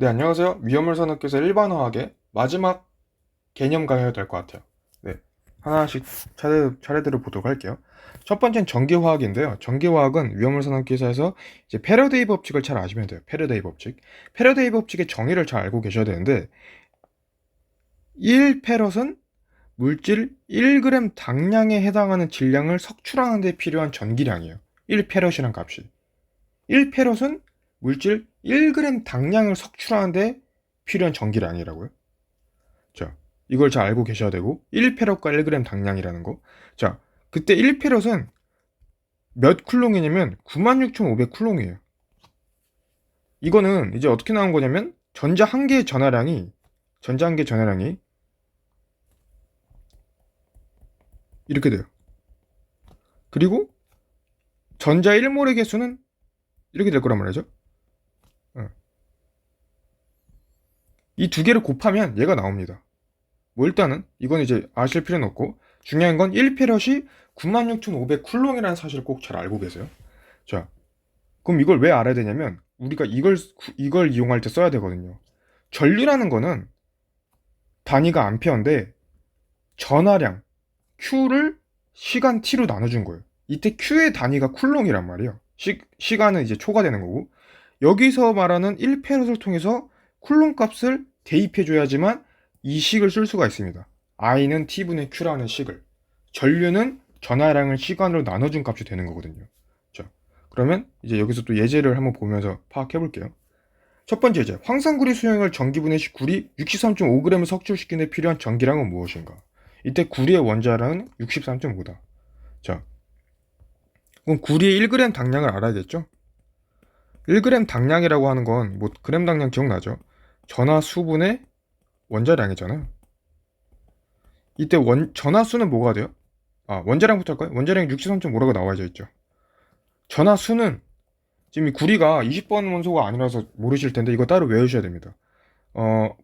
네, 안녕하세요. 위험을 선언교사 일반화학의 마지막 개념 강의가 될 것 같아요. 네, 하나씩 차례대로 보도록 할게요. 첫 번째는 전기화학인데요. 전기화학은 위험을 선언교사에서 이제 패러데이 법칙을 잘 아시면 돼요. 패러데이 법칙. 패러데이 법칙의 정의를 잘 알고 계셔야 되는데 1페럿은 물질 1g 당량에 해당하는 질량을 석출하는 데 필요한 전기량이에요. 1페럿이란 값이. 1페럿은 물질 1g 당량을 석출하는 데 필요한 전기량이라고요. 자, 이걸 잘 알고 계셔야 되고 1페럿과 1g 당량이라는 거. 자, 그때 1페럿은 몇 쿨롱이냐면 96,500 쿨롱이에요. 이거는 이제 어떻게 나온 거냐면 전자 한 개의 전하량이 이렇게 돼요. 그리고 전자 1몰의 개수는 이렇게 될 거란 말이죠. 이 두 개를 곱하면 얘가 나옵니다. 뭐 일단은 이건 이제 아실 필요는 없고 중요한 건 1페럿이 96,500 쿨롱이라는 사실을 꼭 잘 알고 계세요. 자, 그럼 이걸 왜 알아야 되냐면 우리가 이걸 이용할 때 써야 되거든요. 전류라는 거는 단위가 암페어인데 전하량 Q를 시간 T로 나눠준 거예요. 이때 Q의 단위가 쿨롱이란 말이에요. 시간은 이제 초가 되는 거고 여기서 말하는 1페럿을 통해서 쿨롱 값을 대입해줘야지만 이 식을 쓸 수가 있습니다. I는 T분의 Q라는 식을. 전류는 전하량을 시간으로 나눠준 값이 되는 거거든요. 자, 그러면 이제 여기서 또 예제를 한번 보면서 파악해 볼게요. 첫 번째 예제. 황산구리 수용액을 전기분해 시 구리 63.5g을 석출시키는 데 필요한 전기량은 무엇인가? 이때 구리의 원자량은 63.5다. 자, 그럼 구리의 1g 당량을 알아야겠죠? 1g 당량이라고 하는 건 뭐 그램 당량 기억나죠? 전하 수분의 원자량이잖아요. 이때 전하 수는 뭐가 돼요? 원자량부터 할까요? 원자량이 63.5라고 나와져 있죠. 전하 수는 지금 이 구리가 20번 원소가 아니라서 모르실 텐데 이거 따로 외우셔야 됩니다.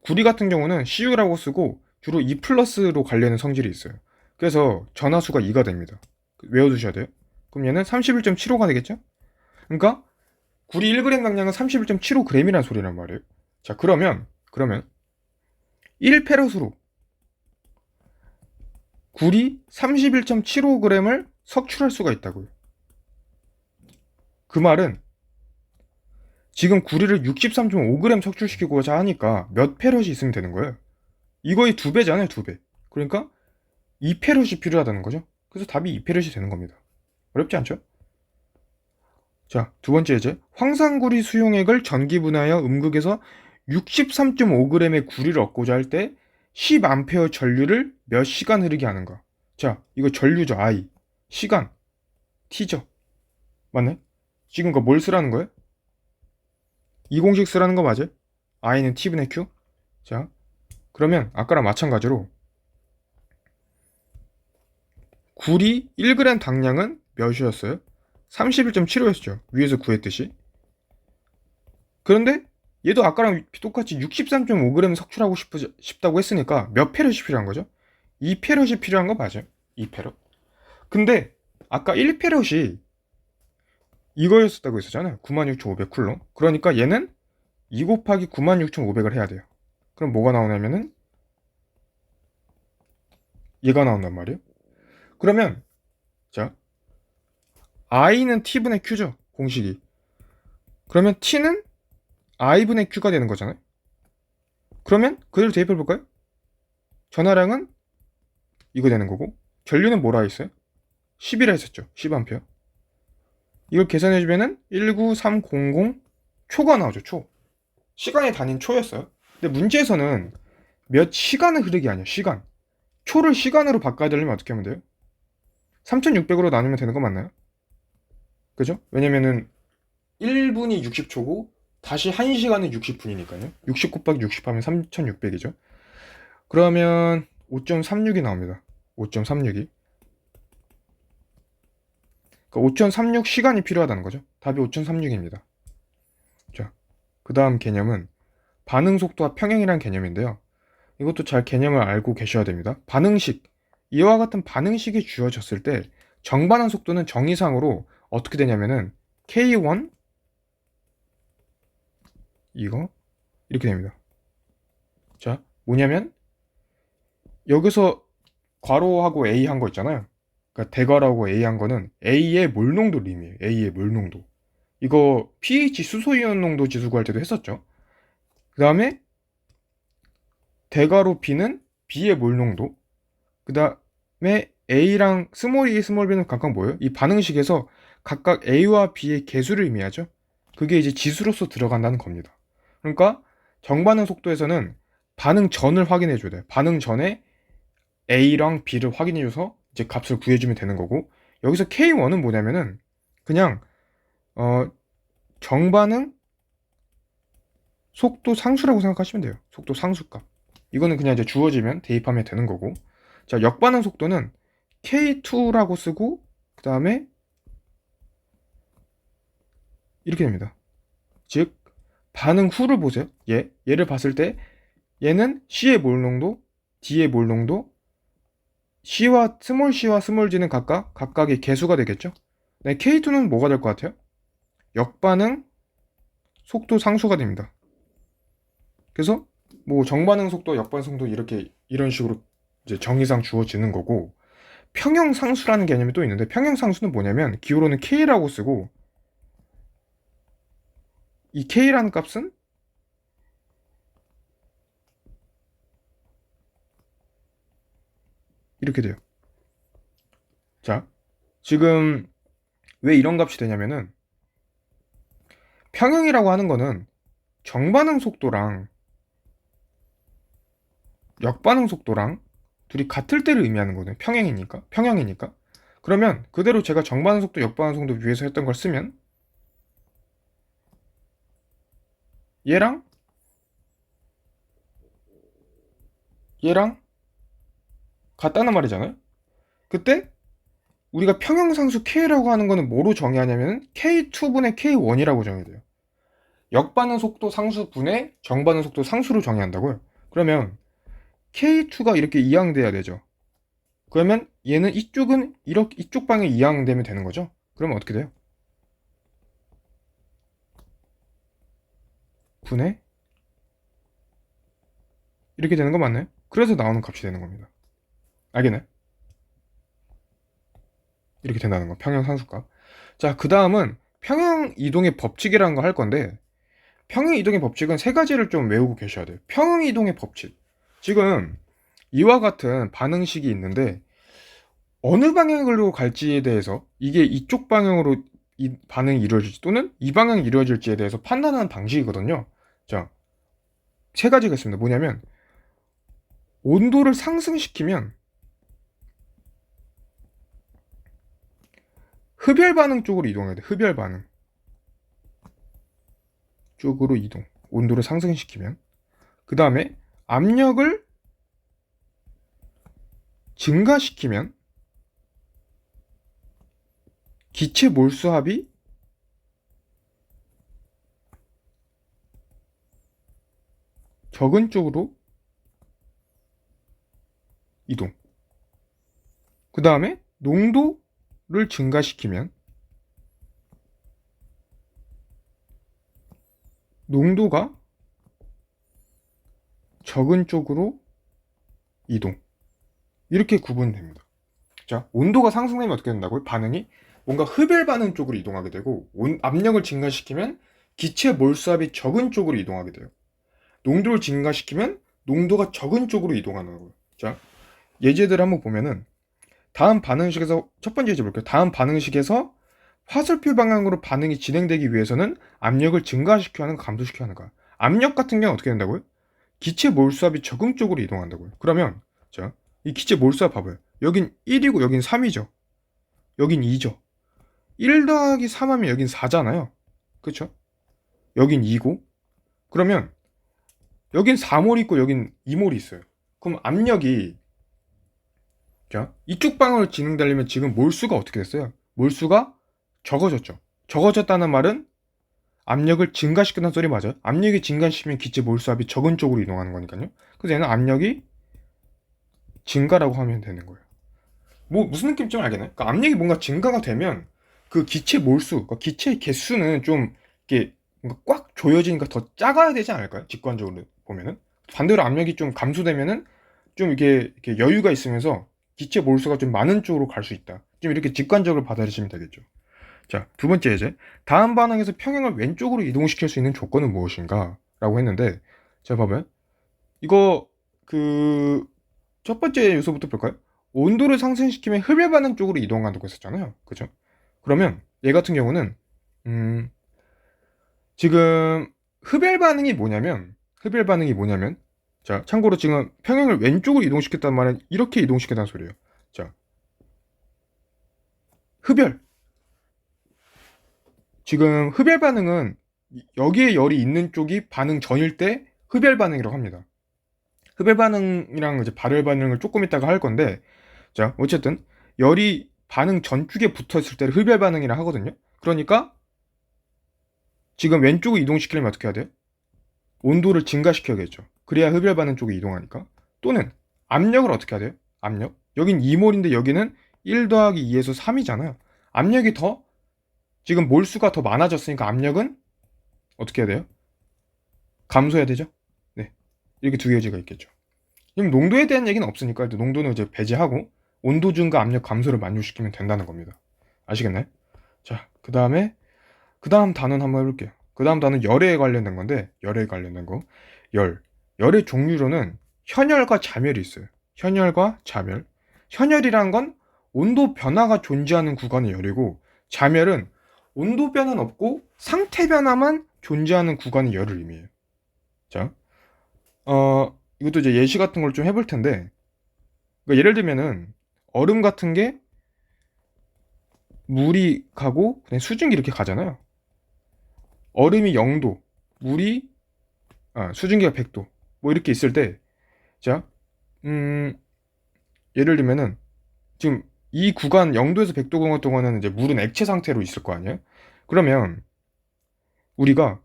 구리 같은 경우는 CU라고 쓰고 주로 2 플러스로 관련된 성질이 있어요. 그래서 전하수가 2가 됩니다. 외워두셔야 돼요. 그럼 얘는 31.75가 되겠죠? 그러니까 구리 1g 당량은 31.75g이라는 소리란 말이에요. 자, 그러면 1페럿으로 구리 31.75g을 석출할 수가 있다고요. 그 말은 지금 구리를 63.5g 석출시키고자 하니까 몇 페럿이 있으면 되는 거예요. 이거의 2배잖아요, 2배. 그러니까 2페럿이 필요하다는 거죠. 그래서 답이 2페럿이 되는 겁니다. 어렵지 않죠? 자, 두 번째 예제. 황산구리 수용액을 전기분해하여 음극에서 63.5g의 구리를 얻고자 할 때 10A 전류를 몇 시간 흐르게 하는가? 자, 이거 전류죠, I. 시간, T죠. 맞나요? 지금 뭘 쓰라는 거예요? 이 공식 쓰라는 거 맞아요? I는 T분의 Q. 자, 그러면 아까랑 마찬가지로 구리 1g 당량은 몇이었어요? 31.75였죠. 위에서 구했듯이. 그런데 얘도 아까랑 똑같이 63.5g 석출하고 싶다고 했으니까 몇 페럿이 필요한 거죠? 2페럿이 필요한 거 맞아요. 2페럿. 근데 아까 1페럿이 이거였었다고 했었잖아요. 96,500 쿨롱. 그러니까 얘는 2 곱하기 96,500을 해야 돼요. 그럼 뭐가 나오냐면은 얘가 나온단 말이에요. 그러면 자, I는 T분의 Q죠. 공식이. 그러면 T는 I분의 Q가 되는 거잖아요. 그러면 그대로 대입해 볼까요? 전하량은 이거 되는 거고 전류는 뭐라 했어요? 10이라 했었죠. 10A. 이걸 계산해주면은 19300 초가 나오죠. 초. 시간의 단위는 초였어요. 근데 문제에서는 몇 시간을 흐르기 아니야. 시간. 초를 시간으로 바꿔야 되려면 어떻게 하면 돼요? 3600으로 나누면 되는 거 맞나요? 그죠? 왜냐면은 1분이 60초고 다시 1시간은 60분이니까요. 60 곱하기 60 하면 3600이죠. 그러면 5.36이 나옵니다. 5.36이. 그러니까 5.36 시간이 필요하다는 거죠. 답이 5.36입니다. 자, 그 다음 개념은 반응 속도와 평행이라는 개념인데요. 이것도 잘 개념을 알고 계셔야 됩니다. 반응식. 이와 같은 반응식이 주어졌을 때 정반응 속도는 정의상으로 어떻게 되냐면은 K1 이거 이렇게 됩니다. 자, 뭐냐면 여기서 괄호하고 A 한 거 있잖아요. 그러니까 대괄호하고 A 한 거는 A의 몰농도 림이에요. A의 몰농도. 이거 pH 수소이온 농도 지수 구할 때도 했었죠. 그 다음에 대괄호 B는 B의 몰농도. 그 다음에 A랑 스몰 e, 스몰 b는 각각 뭐예요? 이 반응식에서 각각 A와 B의 개수를 의미하죠. 그게 이제 지수로서 들어간다는 겁니다. 그러니까 정반응 속도에서는 반응 전을 확인해 줘야 돼요. 반응 전에 A랑 B를 확인해 줘서 이제 값을 구해주면 되는 거고, 여기서 K1은 뭐냐면은 그냥 정반응 속도 상수라고 생각하시면 돼요. 속도 상수값. 이거는 그냥 이제 주어지면 대입하면 되는 거고, 자, 역반응 속도는 K2라고 쓰고 그 다음에 이렇게 됩니다. 즉 반응 후를 보세요. 얘를 봤을 때 얘는 C의 몰농도, D의 몰농도, C와 스몰 G는 각각의 개수가 되겠죠. 네, K2는 뭐가 될 것 같아요? 역반응 속도 상수가 됩니다. 그래서 뭐 정반응 속도, 역반응 속도 이렇게 이런 식으로 이제 정의상 주어지는 거고, 평형 상수라는 개념이 또 있는데, 평형 상수는 뭐냐면 기호로는 K라고 쓰고, 이 K라는 값은 이렇게 돼요. 자, 지금 왜 이런 값이 되냐면은 평형이라고 하는 거는 정반응 속도랑 역반응 속도랑 둘이 같을 때를 의미하는 거네요. 평형이니까. 그러면 그대로 제가 정반응 속도, 역반응 속도 위에서 했던 걸 쓰면 얘랑 얘랑 같다는 말이잖아요. 그때 우리가 평형상수 K라고 하는 거는 뭐로 정의하냐면 K2분의 K1이라고 정의돼요. 역반응 속도 상수분의 정반응 속도 상수로 정의한다고요. 그러면 K2가 이렇게 이항돼야 되죠. 그러면 얘는 이쪽은 이쪽 방에 이항되면 되는 거죠. 그러면 어떻게 돼요? 분의 이렇게 되는 거 맞나요? 그래서 나오는 값이 되는 겁니다. 알겠나요? 이렇게 된다는 거. 평형 상수값. 자, 그 다음은 평형 이동의 법칙이라는 거 할 건데, 평형 이동의 법칙은 세 가지를 좀 외우고 계셔야 돼요. 평형 이동의 법칙. 지금 이와 같은 반응식이 있는데 어느 방향으로 갈지에 대해서, 이게 이쪽 방향으로 이 반응이 이루어질지 또는 이 방향이 이루어질지에 대해서 판단하는 방식이거든요. 자, 세 가지가 있습니다. 뭐냐면 온도를 상승시키면 흡열 반응 쪽으로 이동해야 돼. 흡열 반응 쪽으로 이동. 온도를 상승시키면. 그 다음에 압력을 증가시키면 기체 몰수합이 적은 쪽으로 이동. 그 다음에 농도를 증가시키면 농도가 적은 쪽으로 이동. 이렇게 구분됩니다. 자, 온도가 상승되면 어떻게 된다고요? 반응이 뭔가 흡열 반응 쪽으로 이동하게 되고, 압력을 증가시키면 기체 몰수압이 적은 쪽으로 이동하게 돼요. 농도를 증가시키면 농도가 적은 쪽으로 이동하는 거예요. 자, 예제들 한번 보면은 다음 반응식에서 첫 번째 예제 볼게요. 다음 반응식에서 화살표 방향으로 반응이 진행되기 위해서는 압력을 증가시켜야 하는가 감소시켜야 하는가. 압력 같은 경우는 어떻게 된다고요? 기체 몰수압이 적은 쪽으로 이동한다고요. 그러면 자, 이 기체 몰수압 봐봐요. 여긴 1이고 여긴 3이죠. 여긴 2죠. 1 더하기 3 하면 여긴 4잖아요. 그쵸? 여긴 2고, 그러면 여긴 4몰 있고 여긴 2몰이 있어요. 그럼 압력이, 자, 이쪽 방향으로 진행되려면 지금 몰수가 어떻게 됐어요? 몰수가 적어졌죠. 적어졌다는 말은 압력을 증가시키는 소리 맞아요. 압력이 증가시키면 기체 몰수압이 적은 쪽으로 이동하는 거니까요. 그래서 얘는 압력이 증가라고 하면 되는 거예요. 뭐 무슨 느낌인지 좀 알겠나요? 그러니까 압력이 뭔가 증가가 되면 그 기체 몰수, 그러니까 기체 개수는 좀 이렇게 뭔가 꽉 조여지니까 더 작아야 되지 않을까요? 직관적으로 보면은. 반대로 압력이 좀 감소되면은 좀 이렇게 여유가 있으면서 기체 몰수가 좀 많은 쪽으로 갈 수 있다. 좀 이렇게 직관적으로 받아들이시면 되겠죠. 자, 두 번째 이제 다음 반응에서 평형을 왼쪽으로 이동시킬 수 있는 조건은 무엇인가? 라고 했는데, 자, 봐봐요. 이거 그 첫 번째 요소부터 볼까요? 온도를 상승시키면 흡열 반응 쪽으로 이동한다고 했었잖아요. 그죠? 그러면 얘 같은 경우는 음, 지금 흡열 반응이 뭐냐면 자, 참고로 지금 평형을 왼쪽으로 이동시켰단 말은 이렇게 이동시켰다는 소리예요. 자, 흡열. 지금 흡열 반응은 여기에 열이 있는 쪽이 반응 전일 때 흡열 반응이라고 합니다. 흡열 반응이랑 이제 발열 반응을 조금 이따가 할 건데, 자, 어쨌든 열이 반응 전쪽에 붙어 있을 때를 흡열 반응이라 하거든요. 그러니까 지금 왼쪽으로 이동시키려면 어떻게 해야 돼요? 온도를 증가시켜야겠죠. 그래야 흡열 반응 쪽에 이동하니까. 또는 압력을 어떻게 해야 돼요? 압력. 여긴 2몰인데 여기는 1 더하기 2에서 3이잖아요. 압력이 더 지금 몰수가 더 많아졌으니까 압력은 어떻게 해야 돼요? 감소해야 되죠? 네. 이렇게 두 가지가 있겠죠. 그럼 농도에 대한 얘기는 없으니까 일단 농도는 이제 배제하고 온도 증가, 압력 감소를 만족시키면 된다는 겁니다. 아시겠나요? 자, 그 다음 단어는 한번 해볼게요. 그 다음 단어는 열에 관련된 건데, 열에 관련된 거. 열. 열의 종류로는 현열과 자멸이 있어요. 현열과 자멸. 현열이란 건 온도 변화가 존재하는 구간의 열이고, 자멸은 온도 변화는 없고 상태 변화만 존재하는 구간의 열을 의미해요. 자, 이것도 이제 예시 같은 걸 좀 해볼 텐데, 그러니까 예를 들면은 얼음 같은 게 물이 가고 그냥 수증기 이렇게 가잖아요. 얼음이 0도, 물이 수증기가 100도 뭐 이렇게 있을 때, 자, 예를 들면은 지금 이 구간 0도에서 100도 구간 동안은 이제 물은 액체 상태로 있을 거 아니에요? 그러면 우리가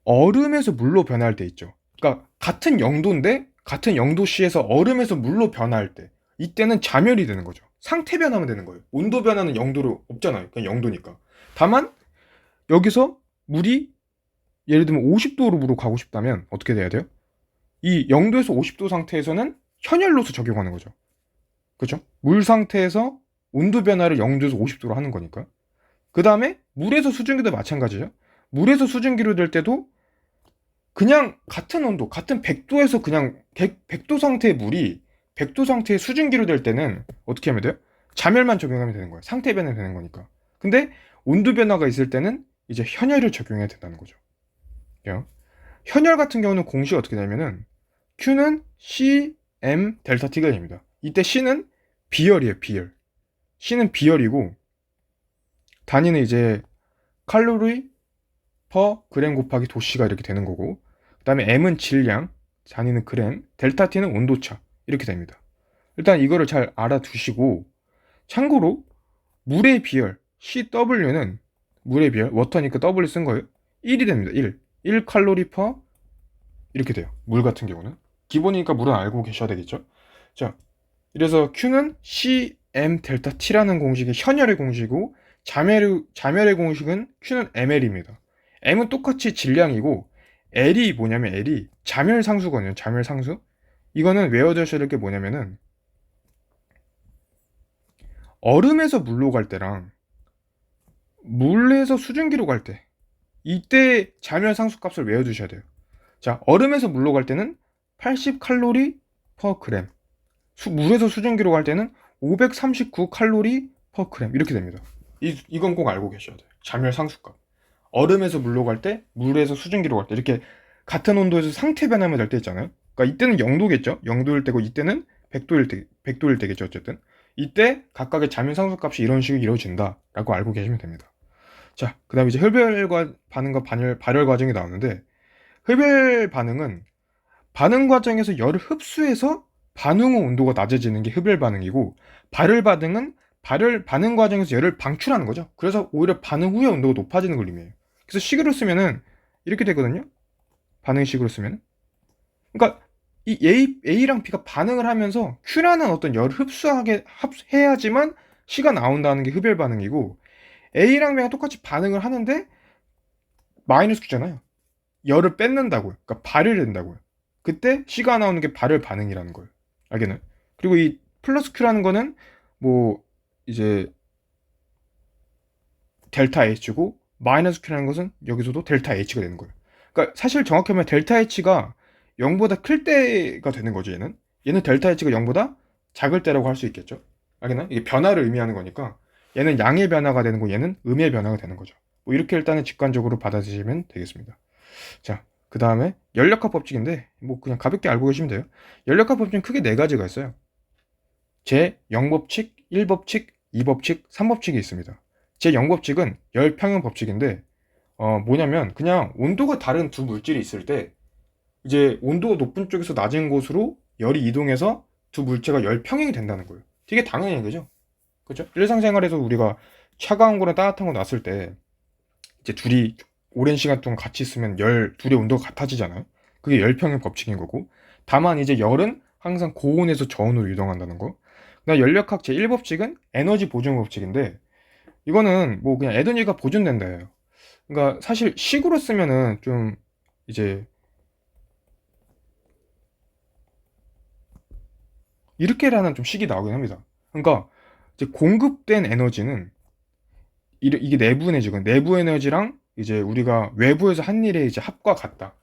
얼음에서 물로 변할 때 있죠. 그러니까 같은 0도인데 같은 0도씨에서 얼음에서 물로 변할 때 이때는 자멸이 되는 거죠. 상태 변화만 되는 거예요. 온도 변화는 0도로 없잖아요. 그냥 0도니까. 다만 여기서 물이 예를 들면 50도로 물로 가고 싶다면 어떻게 돼야 돼요? 이 0도에서 50도 상태에서는 현열로서 적용하는 거죠. 그렇죠? 물 상태에서 온도 변화를 0도에서 50도로 하는 거니까. 그 다음에 물에서 수증기도 마찬가지죠. 물에서 수증기로 될 때도 그냥 같은 온도, 같은 100도에서 그냥 100도 상태의 물이 100도 상태의 수증기로 될 때는 어떻게 하면 돼요? 자멸만 적용하면 되는 거예요. 상태 변화 되는 거니까. 근데 온도 변화가 있을 때는 이제 현열을 적용해야 된다는 거죠. 현열 같은 경우는 공식이 어떻게 되냐면은 Q는 CM 델타 T가 됩니다. 이때 C는 비열이에요, 비열. C는 비열이고 단위는 이제 칼로리 퍼 그램 곱하기 도씨가 이렇게 되는 거고, 그 다음에 M은 질량, 단위는 그램, 델타 T는 온도차 이렇게 됩니다. 일단 이거를 잘 알아두시고, 참고로 물의 비열 CW는 물의 비열, 워터니까 W 쓴 거예요. 1이 됩니다. 1 칼로리 퍼 이렇게 돼요. 물 같은 경우는 기본이니까 물은 알고 계셔야 되겠죠. 자, 이래서 Q는 CM 델타 T라는 공식이 현열의 공식이고, 자멸의 공식은 Q는 ml입니다. m은 똑같이 질량이고, L이 뭐냐면 L이 자멸 상수거든요. 자멸 상수. 이거는 외워두셔야 될 게 뭐냐면은 얼음에서 물로 갈 때랑 물에서 수증기로 갈 때, 이때 자멸 상수 값을 외워두셔야 돼요. 자, 얼음에서 물로 갈 때는 80 칼로리 퍼 그램, 물에서 수증기로 갈 때는 539 칼로리 퍼 그램 이렇게 됩니다. 이건 꼭 알고 계셔야 돼요. 자멸 상수값. 얼음에서 물로 갈 때, 물에서 수증기로 갈 때 이렇게 같은 온도에서 상태 변화만 될 때 있잖아요. 그러니까 이때는 0도겠죠. 0도일 때고 이때는 100도일 때겠죠. 어쨌든 이때 각각의 자멸 상수값이 이런 식으로 이루어진다라고 알고 계시면 됩니다. 자, 그다음에 이제 흡열 반응과 발열 과정이 나오는데, 흡열 반응은 반응 과정에서 열을 흡수해서 반응 후 온도가 낮아지는 게 흡열 반응이고, 발열 반응은 반응 과정에서 열을 방출하는 거죠. 그래서 오히려 반응 후에 온도가 높아지는 걸 의미해요. 그래서 식으로 쓰면은 이렇게 되거든요. 반응식으로 쓰면. 그러니까 이 A랑 B가 반응을 하면서 Q라는 어떤 열을 해야지만 C가 나온다는 게 흡열 반응이고, A랑 B가 똑같이 반응을 하는데 마이너스 Q잖아요. 열을 뺏는다고요. 그러니까 발휘를 된다고요. 그때 C가 나오는 게 발열 반응이라는 거예요. 알겠나요? 그리고 이 플러스 Q라는 거는 뭐 이제 델타 H고 마이너스 Q라는 것은 여기서도 델타 H가 되는 거예요. 그러니까 사실 정확히 하면 델타 H가 0보다 클 때가 되는 거죠, 얘는. 얘는 델타 H가 0보다 작을 때라고 할 수 있겠죠. 알겠나요? 이게 변화를 의미하는 거니까 얘는 양의 변화가 되는 거, 얘는 음의 변화가 되는 거죠. 뭐 이렇게 일단은 직관적으로 받아들이시면 되겠습니다. 자, 그 다음에 열역학 법칙인데 뭐 그냥 가볍게 알고 계시면 돼요. 열역학 법칙은 크게 네 가지가 있어요. 제0법칙, 1법칙, 2법칙, 3법칙이 있습니다. 제0법칙은 열평형 법칙인데 뭐냐면 그냥 온도가 다른 두 물질이 있을 때 이제 온도가 높은 쪽에서 낮은 곳으로 열이 이동해서 두 물체가 열평형이 된다는 거예요. 되게 당연한 얘기죠. 그렇죠? 일상생활에서 우리가 차가운 거랑 따뜻한 거 놨을 때 이제 둘이 오랜 시간 동안 같이 있으면 둘의 온도가 같아지잖아요. 그게 열평형 법칙인 거고. 다만 이제 열은 항상 고온에서 저온으로 이동한다는 거. 그다음 열역학 제1법칙은 에너지 보존 법칙인데 이거는 뭐 그냥 에너지가 보존된다예요. 그러니까 사실 식으로 쓰면은 좀 이제 이렇게라는 좀 식이 나오긴 합니다. 그러니까 이제 공급된 에너지는 이게 내부 에너지건 내부 에너지랑 이제 우리가 외부에서 한 일의 이제 합과 같다.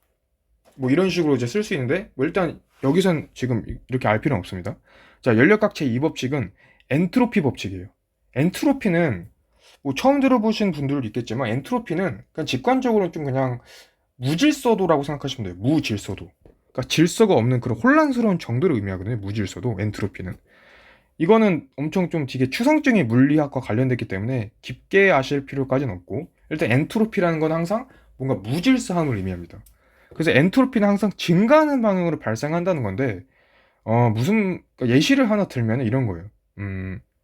뭐 이런 식으로 이제 쓸 수 있는데 뭐 일단 여기선 지금 이렇게 알 필요는 없습니다. 자, 연력학 제2법칙은 엔트로피 법칙이에요. 엔트로피는 뭐 처음 들어보신 분들도 있겠지만 엔트로피는 그냥 직관적으로 좀 그냥 무질서도라고 생각하시면 돼요. 무질서도. 그러니까 질서가 없는 그런 혼란스러운 정도를 의미하거든요. 무질서도, 엔트로피는. 이거는 엄청 좀 되게 추상적인 물리학과 관련됐기 때문에 깊게 아실 필요까지는 없고 일단 엔트로피라는 건 항상 뭔가 무질서함을 의미합니다. 그래서 엔트로피는 항상 증가하는 방향으로 발생한다는 건데 무슨 그러니까 예시를 하나 들면 이런 거예요.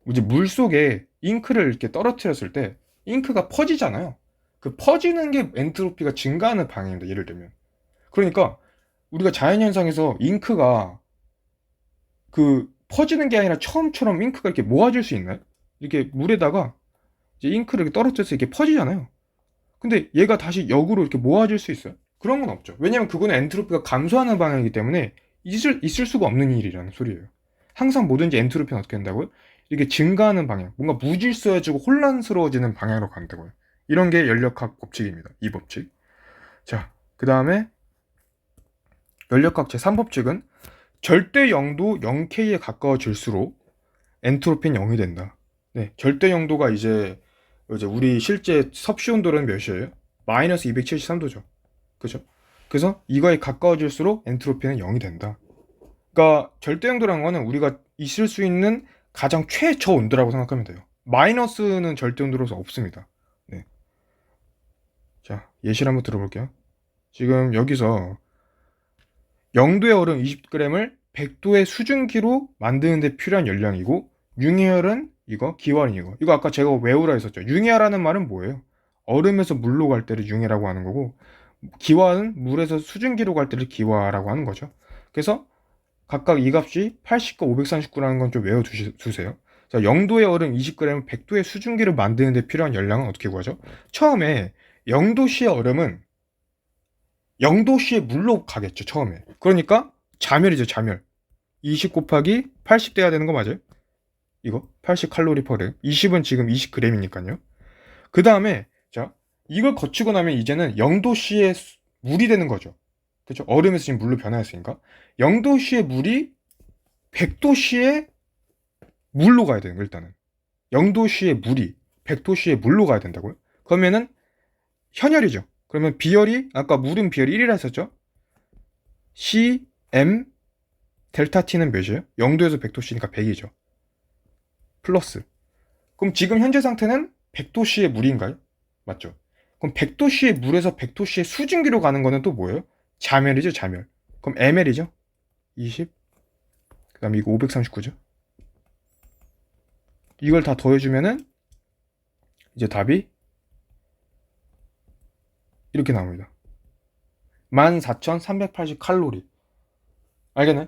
이제 물 속에 잉크를 이렇게 떨어뜨렸을 때 잉크가 퍼지잖아요. 그 퍼지는 게 엔트로피가 증가하는 방향입니다. 예를 들면. 그러니까 우리가 자연현상에서 잉크가 그 퍼지는 게 아니라 처음처럼 잉크가 이렇게 모아질 수 있나요? 이렇게 물에다가 이제 잉크를 이렇게 떨어뜨려서 이렇게 퍼지잖아요. 근데 얘가 다시 역으로 이렇게 모아질 수 있어요? 그런 건 없죠. 왜냐면 그거는 엔트로피가 감소하는 방향이기 때문에 있을 수가 없는 일이라는 소리예요. 항상 뭐든지 엔트로피는 어떻게 된다고요? 이게 증가하는 방향, 뭔가 무질서해지고 혼란스러워지는 방향으로 간다고요. 이런 게 연력학 법칙입니다. 이 법칙. 자, 그 다음에 연력학 제3법칙은 절대 0도 0K에 가까워질수록 엔트로피는 0이 된다. 네, 절대 0도가 이제 우리 실제 섭씨 온도는 몇이에요? 마이너스 273도죠. 그죠? 그래서 이거에 가까워질수록 엔트로피는 0이 된다. 그러니까 절대 0도라는 거는 우리가 있을 수 있는 가장 최저 온도라고 생각하면 돼요. 마이너스는 절대 온도로서 없습니다. 네. 자, 예시를 한번 들어볼게요. 지금 여기서 0도의 얼음 20g을 100도의 수증기로 만드는 데 필요한 열량이고 융해열은 이거 기화는 이거 아까 제가 외우라 했었죠. 융해라는 말은 뭐예요? 얼음에서 물로 갈 때를 융해라고 하는 거고 기화는 물에서 수증기로 갈 때를 기화라고 하는 거죠. 그래서 각각 이 값이 80과 539라는 건 좀 외워두세요. 자, 0도의 얼음 20g은 100도의 수증기를 만드는 데 필요한 열량은 어떻게 구하죠? 처음에 0도씨의 얼음은 0도씨의 물로 가겠죠, 처음에. 그러니까 자멸이죠, 자멸. 20 곱하기 80 돼야 되는 거 맞아요? 이거 80 칼로리 퍼 20은 지금 20g이니까요. 그 다음에 자 이걸 거치고 나면 이제는 0도씨의 물이 되는 거죠. 그렇죠? 얼음에서 지금 물로 변화했으니까 0도씨의 물이 100도씨의 물로 가야 되는 거 일단은 0도씨의 물이 100도씨의 물로 가야 된다고요? 그러면은 현열이죠. 그러면 비열이 아까 물은 비열이 1이라 했었죠? CM 델타 T는 몇이에요? 0도에서 100도씨니까 100이죠. 플러스. 그럼 지금 현재 상태는 100도씨의 물인가요? 맞죠? 그럼 100도씨의 물에서 100도씨의 수증기로 가는 거는 또 뭐예요? 자멸이죠, 자멸. 그럼 ml이죠? 20. 그 다음에 이거 539죠? 이걸 다 더해주면은 이제 답이 이렇게 나옵니다. 14,380 칼로리. 알겠나요?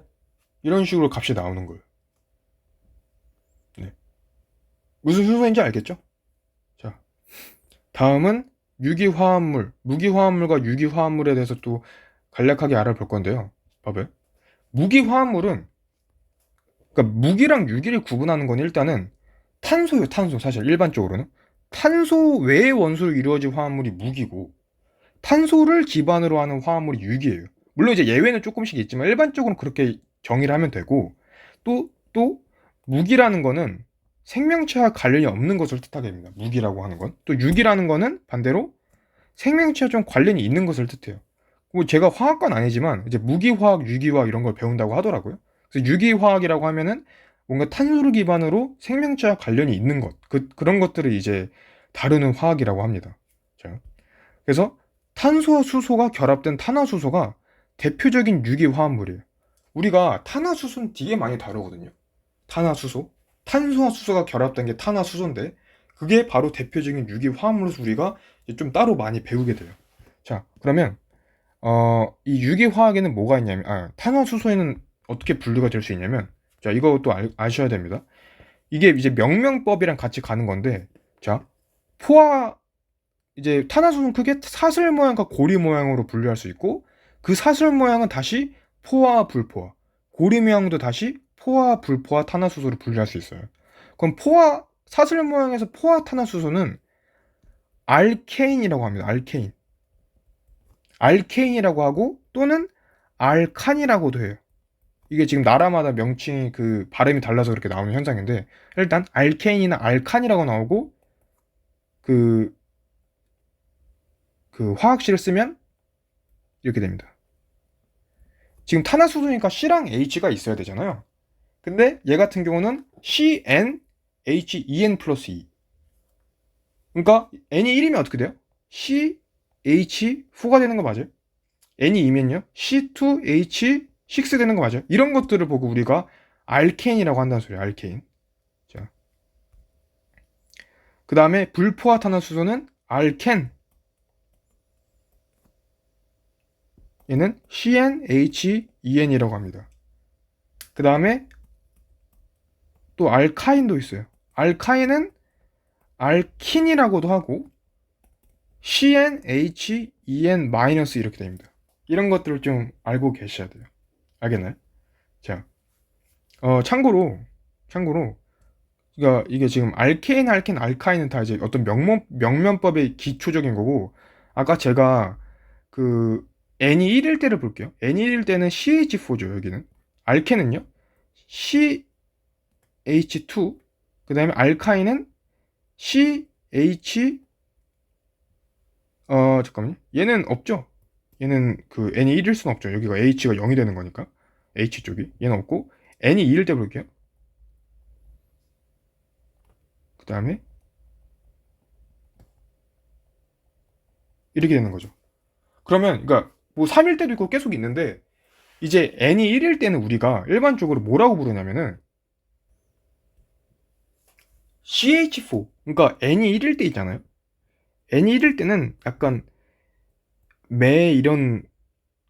이런 식으로 값이 나오는 거예요. 네. 무슨 순서인지 알겠죠? 자, 다음은 유기화합물, 무기화합물과 유기화합물에 대해서 또 간략하게 알아볼 건데요. 봐봐요. 무기화합물은, 그러니까 무기랑 유기를 구분하는 건 일단은 탄소요, 탄소. 사실 일반적으로는 탄소 외의 원소로 이루어진 화합물이 무기고, 탄소를 기반으로 하는 화합물이 유기예요. 물론 이제 예외는 조금씩 있지만 일반적으로 그렇게 정의를 하면 되고, 또 무기라는 거는 생명체와 관련이 없는 것을 뜻하게 됩니다. 무기라고 하는 건. 또 유기라는 거는 반대로 생명체와 좀 관련이 있는 것을 뜻해요. 뭐 제가 화학과는 아니지만 이제 무기화학, 유기화학 이런 걸 배운다고 하더라고요. 그래서 유기화학이라고 하면은 뭔가 탄소를 기반으로 생명체와 관련이 있는 것, 그런 것들을 이제 다루는 화학이라고 합니다. 자, 그래서 탄소와 수소가 결합된 탄화수소가 대표적인 유기화합물이에요. 우리가 탄화수소는 되게 많이 다루거든요. 탄화수소. 탄소와 수소가 결합된 게 탄화수소인데, 그게 바로 대표적인 유기화합물로서 우리가 좀 따로 많이 배우게 돼요. 자, 그러면 이 유기화학에는 뭐가 있냐면, 탄화수소에는 어떻게 분류가 될 수 있냐면, 자, 이것도 아셔야 됩니다. 이게 이제 명명법이랑 같이 가는 건데, 자, 이제 탄화수소는 크게 사슬 모양과 고리 모양으로 분류할 수 있고, 그 사슬 모양은 다시 포화, 불포화, 고리 모양도 다시 포화, 불포화 탄화수소로 분류할 수 있어요. 그럼 사슬 모양에서 포화 탄화수소는 알케인이라고 합니다. 알케인. 알케인이라고 하고, 또는 알칸이라고도 해요. 이게 지금 나라마다 명칭이 그 발음이 달라서 그렇게 나오는 현상인데, 일단 알케인이나 알칸이라고 나오고, 그 화학식을 쓰면 이렇게 됩니다. 지금 탄화수소니까 C랑 H가 있어야 되잖아요. 근데 얘 같은 경우는 CN, HEN 플러스 E. 그러니까 N이 1이면 어떻게 돼요? CH4가 되는 거 맞아요? N이 2면요? C2H6 되는 거 맞아요? 이런 것들을 보고 우리가 알케인이라고 한다는 소리예요. 알케인. 자, 그 다음에 불포화 탄화수소는 알켄. 얘는 CnHEn이라고 합니다. 그 다음에 또 알카인도 있어요. 알카인은 알킨이라고도 하고 CnHen- 이렇게 됩니다. 이런 것들을 좀 알고 계셔야 돼요. 알겠나요? 자, 참고로, 그러니까 이게 지금 알케인, 알킨, 알카인은 다 이제 어떤 명명법의 기초적인 거고, 아까 제가 그 N이 1일 때를 볼게요. N이 1일 때는 CH4죠, 여기는. 알케는요, CH2, 그 다음에 알카인은 CH, 잠깐만요. 얘는 없죠? 얘는 그 N이 1일 수는 없죠. 여기가 H가 0이 되는 거니까. H 쪽이. 얘는 없고, N이 2일 때 볼게요. 그 다음에 이렇게 되는 거죠. 그러면, 그러니까 뭐 3일 때도 있고 계속 있는데, 이제 N이 1일 때는 우리가 일반적으로 뭐라고 부르냐면은 CH4. 그러니까 N이 1일 때 있잖아요. N이 1일 때는 약간 매 이런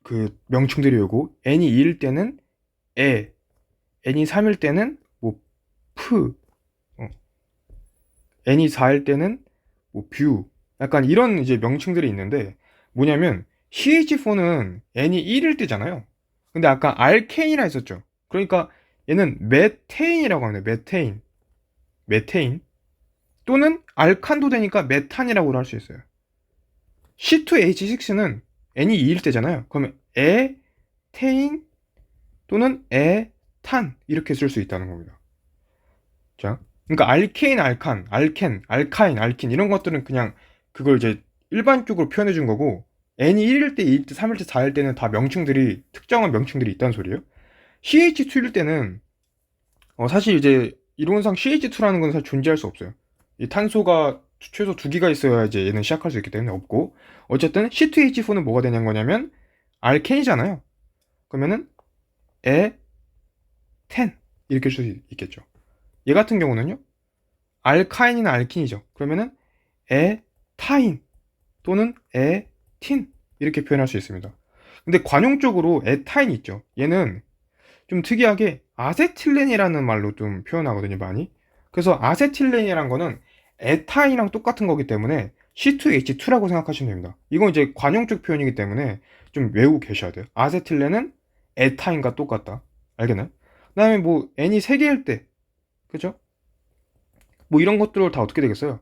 그 명칭들이 오고, N이 2일 때는 에, N이 3일 때는 뭐 프, N이 4일 때는 뭐 뷰, 약간 이런 이제 명칭들이 있는데, 뭐냐면 CH4는 N이 1일 때잖아요. 근데 아까 알케인이라 했었죠. 그러니까 얘는 메테인이라고 합니다. 메테인 또는 알칸도 되니까 메탄이라고도 할 수 있어요. C2H6는 N이 2일 때잖아요. 그러면 에테인 또는 에탄 이렇게 쓸 수 있다는 겁니다. 자, 그러니까 알케인, 알칸, 알카인, 알킨 이런 것들은 그냥 그걸 이제 일반적으로 표현해 준 거고, N이 1일 때, 2일 때, 3일 때, 4일 때는 다 명칭들이 특정한 명칭들이 있다는 소리예요. CH2일 때는 사실 이제 이론상 CH2라는 건 사실 존재할 수 없어요. 이 탄소가 최소 2개가 있어야 이제 얘는 시작할 수 있기 때문에 없고, 어쨌든 C2H4는 뭐가 되는 거냐면 알켄이잖아요. 그러면은 에텐 이렇게 쓸 수 있겠죠. 얘 같은 경우는요, 알카인이나 알킨이죠. 그러면은 에타인 또는 에틴 이렇게 표현할 수 있습니다. 근데 관용적으로 에타인 있죠. 얘는 좀 특이하게 아세틸렌이라는 말로 좀 표현하거든요, 많이. 그래서 아세틸렌이란 거는 에타인이랑 똑같은 거기 때문에 C2H2라고 생각하시면 됩니다. 이건 이제 관용적 표현이기 때문에 좀 외우고 계셔야 돼요. 아세틸렌은 에타인과 똑같다. 알겠나요? 그 다음에 뭐 N이 3개일 때, 그죠? 뭐 이런 것들을 다 어떻게 되겠어요?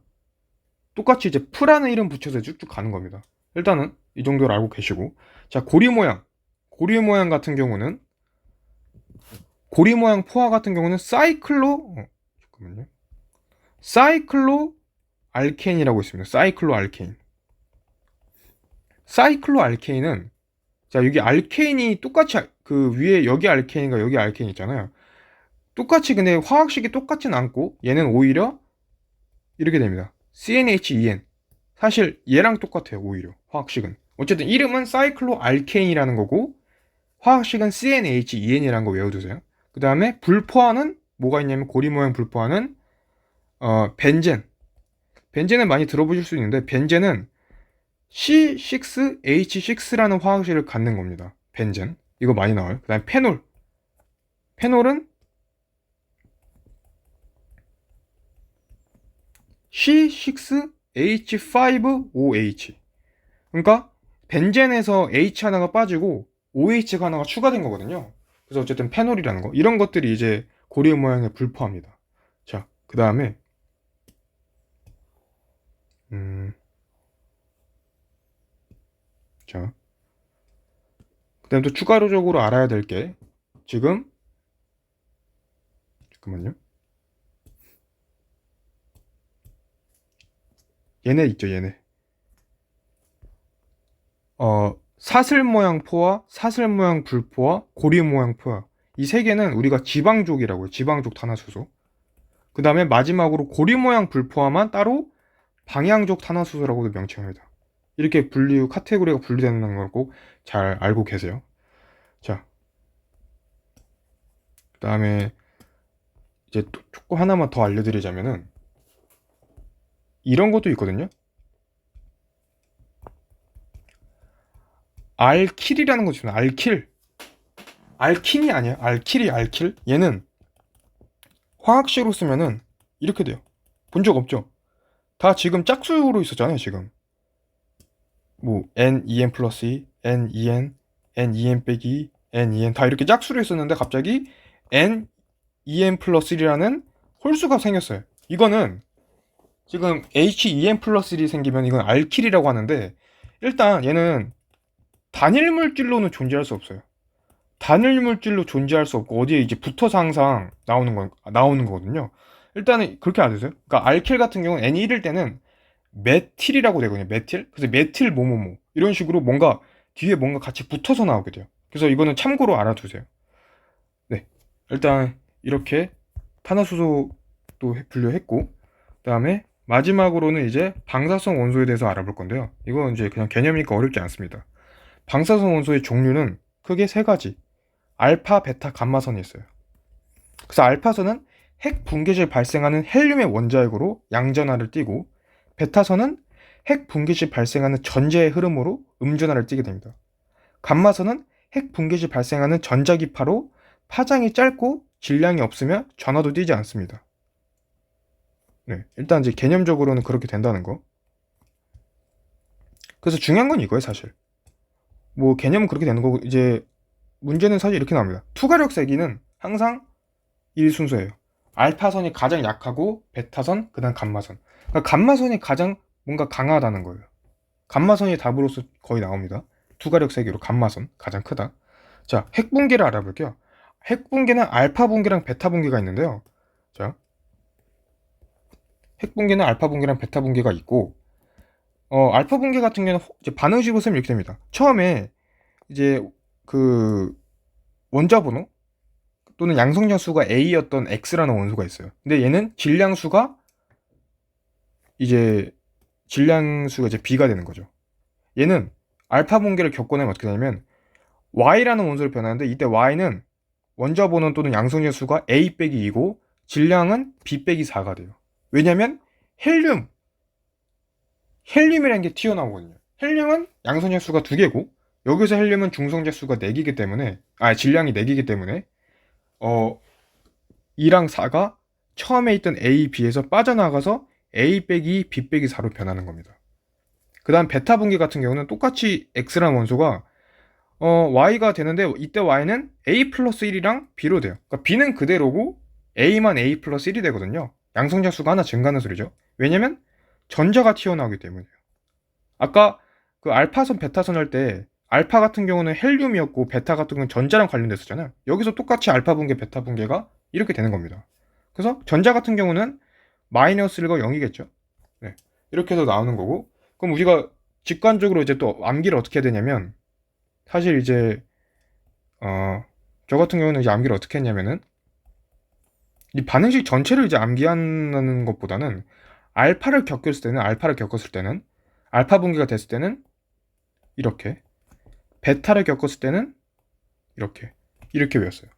똑같이 이제 프라는 이름 붙여서 쭉쭉 가는 겁니다. 일단은 이 정도를 알고 계시고, 자, 고리 모양. 고리 모양 같은 경우는, 고리 모양 포화 같은 경우는 잠깐만요. 사이클로 알케인이라고 있습니다. 사이클로 알케인. 사이클로 알케인은, 자, 여기 알케인이 똑같이 그 위에 여기 알케인과 여기 알케인 있잖아요. 똑같이 근데 화학식이 똑같진 않고 얘는 오히려 이렇게 됩니다. CnHen. 사실 얘랑 똑같아요. 오히려 화학식은. 어쨌든 이름은 사이클로 알케인이라는 거고 화학식은 CnHen이라는 거 외워두세요. 그 다음에 불포화는 뭐가 있냐면 고리 모양 불포화는 벤젠. 벤젠은 많이 들어보실 수 있는데 벤젠은 C6H6라는 화학식을 갖는 겁니다. 벤젠. 이거 많이 나와요. 그 다음에 페놀. 페놀은 C6H5OH. 그러니까 벤젠에서 H 하나가 빠지고 OH가 하나가 추가된 거거든요. 그래서 어쨌든 페놀이라는 거. 이런 것들이 이제 고리 모양에 불포합니다. 자, 그 다음에 자, 그 다음에 또 추가적으로 알아야 될 게 지금 잠깐만요. 얘네 있죠, 얘네. 사슬 모양 포와 사슬 모양 불포와 고리 모양 포와 이 세 개는 우리가 지방족이라고 해요. 지방족 탄화수소. 그 다음에 마지막으로 고리 모양 불포화만 따로 방향족 탄화수소라고도 명칭합니다. 이렇게 카테고리가 분류되는 걸 꼭 잘 알고 계세요. 자, 그 다음에 이제 또 조금 하나만 더 알려드리자면은 이런 것도 있거든요. 알킬이라는 것이 있습니다. 알킬. 알킨이 아니에요. 알킬이 알킬. 얘는 화학식으로 쓰면은 이렇게 돼요. 본 적 없죠? 다 지금 짝수로 있었잖아요, 지금. 뭐 NEN 플러스 2, NEN, NEN 빼기 NEN 다 이렇게 짝수로 있었는데 갑자기 NEN 플러스 1이라는 홀수가 생겼어요. 이거는 지금 HEN 플러스 1이 생기면 이건 알킬이라고 하는데 일단 얘는 단일 물질로는 존재할 수 없어요. 단일 물질로 존재할 수 없고 어디에 이제 붙어서 항상 나오는 거거든요. 일단은 그렇게 알아두세요. 그러니까 알킬 같은 경우는 N1일 때는 메틸이라고 되거든요. 메틸. 그래서 메틸 뭐뭐뭐 이런 식으로 뭔가 뒤에 뭔가 같이 붙어서 나오게 돼요. 그래서 이거는 참고로 알아두세요. 네, 일단 이렇게 탄화수소도 분류했고 그다음에 마지막으로는 이제 방사성 원소에 대해서 알아볼 건데요. 이건 이제 그냥 개념이니까 어렵지 않습니다. 방사성 원소의 종류는 크게 세 가지. 알파, 베타, 감마선이 있어요. 그래서 알파선은 핵 붕괴 시 발생하는 헬륨의 원자핵으로 양전하를 띠고 베타선은 핵 붕괴 시 발생하는 전자의 흐름으로 음전하를 띠게 됩니다. 감마선은 핵 붕괴 시 발생하는 전자기파로 파장이 짧고 질량이 없으며 전하도 띄지 않습니다. 네, 일단 이제 개념적으로는 그렇게 된다는 거. 그래서 중요한 건 이거예요, 사실. 뭐 개념은 그렇게 되는 거고 이제 문제는 사실 이렇게 나옵니다. 투과력 세기는 항상 1순서예요. 알파선이 가장 약하고 베타선, 그다음 감마선. 그러니까 감마선이 가장 뭔가 강하다는 거예요. 감마선이 답으로서 거의 나옵니다. 투과력 세기로 감마선 가장 크다. 자, 핵분계를 알아볼게요. 핵분계는 알파 분계랑 베타 분계가 있는데요. 자, 핵분계는 알파 분계랑 베타 분계가 있고 알파 분계 같은 경우는 이제 반응식으로 쓰면 이렇게 됩니다. 처음에 이제 그 원자 번호 또는 양성자 수가 A였던 X라는 원소가 있어요. 근데 얘는 질량수가 이제 B가 되는 거죠. 얘는 알파 분계를 겪어내면 어떻게 되냐면 Y라는 원소를 변하는데 이때 Y는 원자 번호 또는 양성자 수가 A 빼기 2고 질량은 B 빼기 4가 돼요. 왜냐면 헬륨이라는 게 튀어나오거든요. 헬륨은 양성자 수가 2개고 여기서 헬륨은 중성자 수가 4개이기 때문에 질량이 4개이기 때문에 2랑 4가 처음에 있던 A, B에서 빠져나가서 A 빼기 B 빼기 4로 변하는 겁니다. 그 다음 베타 분기 같은 경우는 똑같이 x라는 원소가 y가 되는데 이때 y는 a 플러스 1이랑 b로 돼요. 그러니까 b는 그대로고 a만 a 플러스 1이 되거든요. 양성자 수가 하나 증가하는 소리죠. 왜냐면 전자가 튀어나오기 때문이에요. 아까 그 알파선 베타선 할 때 알파 같은 경우는 헬륨이었고 베타 같은 경우는 전자랑 관련됐었잖아요. 여기서 똑같이 알파 분계 베타 분계가 이렇게 되는 겁니다. 그래서 전자 같은 경우는 마이너스 1과 0이겠죠. 네. 이렇게 해서 나오는 거고, 그럼 우리가 직관적으로 이제 또 암기를 어떻게 해야 되냐면, 사실 이제 저 같은 경우는 이제 암기를 어떻게 했냐면은 이 반응식 전체를 이제 암기하는 것보다는 알파를 겪었을 때는 알파 분기가 됐을 때는 이렇게, 베타를 겪었을 때는 이렇게 외웠어요.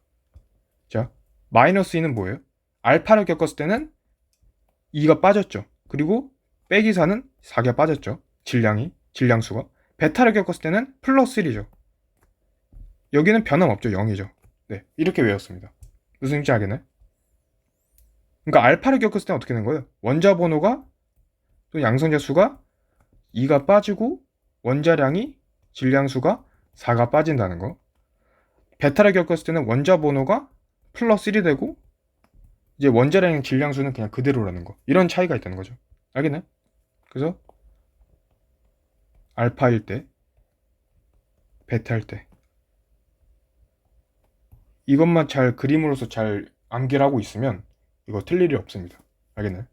자, 마이너스 2는 뭐예요? 알파를 겪었을 때는 2가 빠졌죠. 그리고 빼기 4는 4가 빠졌죠. 질량수가. 베타를 겪었을 때는 플러스 1이죠. 여기는 변함없죠. 0이죠. 네, 이렇게 외웠습니다. 무슨 말인지 알겠나요? 그러니까 알파를 겪었을 때는 어떻게 되는 거예요? 원자 번호가 또 양성자 수가 2가 빠지고 원자량이 질량수가 4가 빠진다는 거. 베타를 겪었을 때는 원자 번호가 플러스 1이 되고 이제 원자량 질량수는 그냥 그대로라는 거. 이런 차이가 있다는 거죠. 알겠나요? 그래서 알파일 때, 베타일 때 이것만 잘 그림으로서 잘 암기를 하고 있으면 이거 틀릴 일이 없습니다. 알겠나요?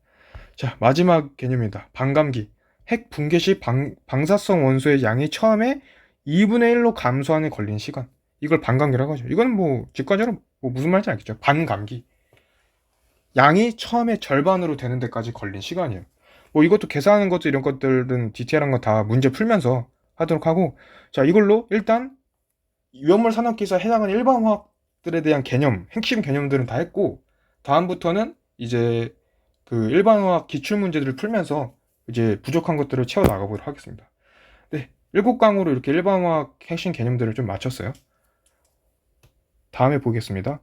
자, 마지막 개념입니다. 반감기. 핵 붕괴 시 방사성 원소의 양이 처음에 2분의 1로 감소하는 걸린 시간. 이걸 반감기라고 하죠. 이건 뭐 직관적으로 뭐 무슨 말인지 알겠죠? 반감기. 양이 처음에 절반으로 되는 데까지 걸린 시간이에요. 뭐 이것도 계산하는 것도 이런 것들은 디테일한 거 다 문제 풀면서 하도록 하고, 자, 이걸로 일단 위험물 산업기에서 해당하는 일반 화학들에 대한 개념, 핵심 개념들은 다 했고, 다음부터는 이제 그 일반 화학 기출 문제들을 풀면서 이제 부족한 것들을 채워 나가보도록 하겠습니다. 네, 7강으로 이렇게 일반 화학 핵심 개념들을 좀 마쳤어요. 다음에 보겠습니다.